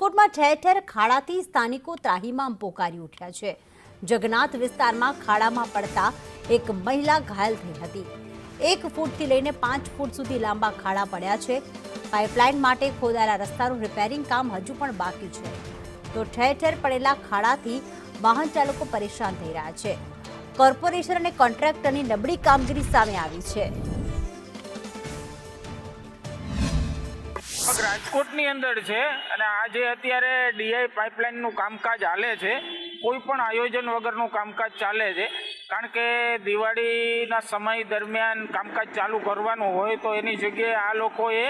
રાજકોટમાં ઠેર ઠેર ખાડાથી સ્થાનિકો ત્રાહિમામ પોકારી ઉઠ્યા છે। જગન્નાથ વિસ્તારમાં ખાડામાં પડતા એક મહિલા ઘાયલ થઈ હતી। 1 ફૂટથી લઈને 5 ફૂટ સુધી લાંબા ખાડા પડ્યા છે। પાઇપલાઇન માટે ખોદાયેલા રસ્તાનું રિપેરિંગ કામ હજુ પણ બાકી છે, તો ઠેર ઠેર પડેલા ખાડાથી વાહન ચાલકો પરેશાન થઈ રહ્યા છે। કોર્પોરેશન અને કોન્ટ્રાક્ટરની નબળી કામગીરી સામે આવી છે। રાજકોટની અંદર છે અને આજે અત્યારે ડીઆઈ પાઇપલાઇનનું કામકાજ ચાલે છે। કોઈ પણ આયોજન વગરનું કામકાજ ચાલે છે, કારણ કે દિવાળીના સમય દરમિયાન કામકાજ ચાલુ કરવાનું હોય તો એની જગ્યાએ આ લોકોએ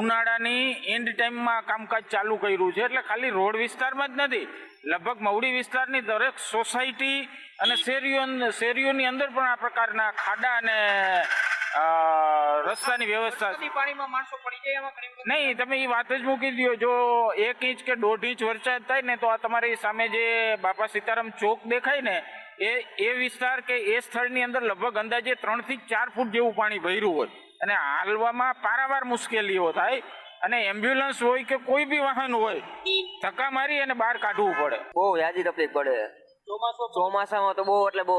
ઉનાળાની એન્ડ ટાઈમમાં કામકાજ ચાલુ કર્યું છે। એટલે ખાલી રોડ વિસ્તારમાં જ નથી, લગભગ મવડી વિસ્તારની દરેક સોસાયટી અને શેરીઓની અંદર પણ આ પ્રકારના ખાડા અને રસ્તાની વ્યવસ્થા નહીં। તમે એ વાત જ મૂકી દો, જો 1 ઇંચ કે 1.5 ઇંચ વરસાદ થાય ને તો આ તમારી સામે જે બાપા સીતારામ ચોક દેખાય ને એ વિસ્તાર કે એ સ્થળની અંદર લગભગ અંદાજે 3 થી 4 ફૂટ જેવું પાણી ભર્યું હોય અને હાલવામાં પારાવાર મુશ્કેલીઓ થાય અને એમ્બ્યુલન્સ હોય કે કોઈ બી વાહન હોય ધક્કા મારી અને બહાર કાઢવું પડે। બહુ યાદી તકલીફ પડે ચોમાસામાં તો બહુ, એટલે બહુ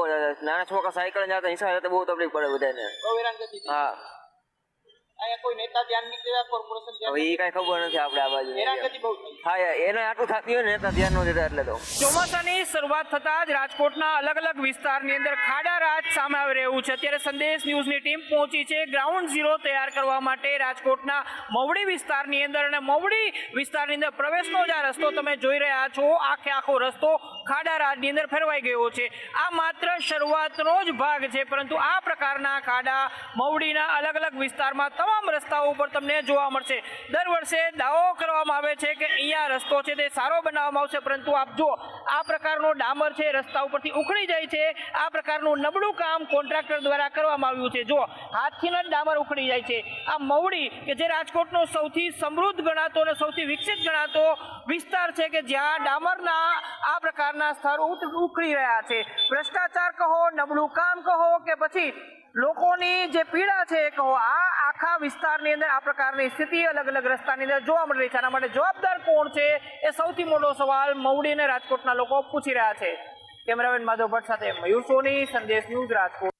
નાના છોકરા સાયકલ જતા હિસાબે તો બહુ તકલીફ પડે બધાને। હા, કોઈ નેતા ધ્યાન નહીં દેતા, કોર્પોરેશન હવે એ કઈ ખબર નથી આપણે આ બાજુ। હા, એને આટલું થતું હોય ને નેતા ધ્યાન ન દેતા એટલે તો। ચોમાસાની શરૂઆત થતા જ રાજકોટના અલગ અલગ વિસ્તારની અંદર ખાડા રાજ સામે આવી રહ્યું છે। અત્યારે સંદેશ ન્યૂઝની ટીમ પહોંચી છે ગ્રાઉન્ડ ઝીરો તૈયાર કરવા માટે રાજકોટના મવડી વિસ્તારની અંદર, અને મવડી વિસ્તારની અંદર પ્રવેશનો જે રસ્તો તમે જોઈ રહ્યા છો, આખો રસ્તો ખાડા રાજની અંદર ફેરવાઈ ગયો છે। આ માત્ર શરૂઆતનો જ ભાગ છે, પરંતુ આ પ્રકારના ખાડા મવડીના અલગ અલગ વિસ્તારમાં તમામ રસ્તાઓ ઉપર તમને જોવા મળશે। દર વર્ષે દાવો કરવામાં આવે છે કે અહીંયા રસ્તો છે તે સારો બનાવવામાં આવશે, પરંતુ આપ જો આ પ્રકારનો ડામર છે રસ્તા ઉપરથી ઉખડી જાય છે। આ પ્રકારનું નબળું કામ કોન્ટ્રાક્ટર દ્વારા કરવામાં આવ્યું છે। જો હાથથી જ ડામર ઉખડી જાય છે। આ મવડી કે જે રાજકોટનો સૌથી સમૃદ્ધ ગણાતો અને સૌથી વિકસિત ગણાતો વિસ્તાર છે કે જ્યાં ડામરના આ પ્રકારના સ્તર ઉખડી રહ્યા છે। ભ્રષ્ટાચાર કહો, નબળું કામ કહો કે પછી લોકોની જે પીડા છે કહો, આ આખા વિસ્તારની અંદર આ પ્રકારની સ્થિતિ અલગ અલગ રસ્તાની અંદર જોવા મળી રહી છે। આના માટે જવાબદાર કોણ છે એ સૌથી મોટો સવાલ મવડી અને રાજકોટના લોકો પૂછી રહ્યા છે। કેમેરામેન માધવ ભટ્ટ સાથે મયુર સોની, સંદેશ ન્યૂઝ, રાજકોટ।